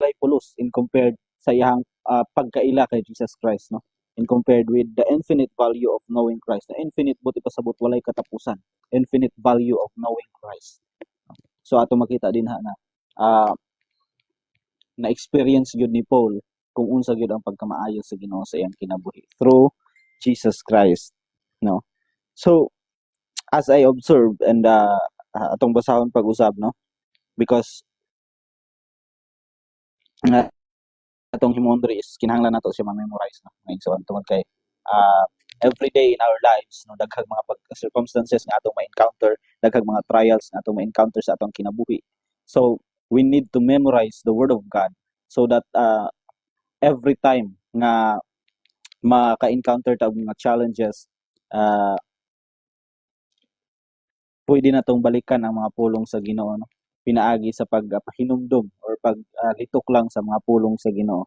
walay pulos in compared sa iyang pagkaila kay Jesus Christ, no? In compared with the infinite value of knowing Christ. Na infinite buti pasabot walay katapusan. Infinite value of knowing Christ. So ato makita din ha na ah, na-experience gyud ni Paul kung unsa gyud ang pagkamaayo sa Ginoo sa iyang kinabuhi through Jesus Christ, no? So as I observe and atong basahon pag-usab, no? Because uh, atong himong diri is kinahanglan nato siya ma-memorize, no? Ngayon so tungod kay uh, every day in our lives, no, daghang mga circumstances nga atong ma-encounter, daghang mga trials nga atong ma-encounter sa atong kinabuhi. So we need to memorize the word of God so that every time nga maka-encounter ta og mga challenges, uh, pwede natong balikan ang mga pulong sa Ginoo, no? Pinaagi sa pagpahinumdom or pag litok lang sa mga pulong sa Ginoo.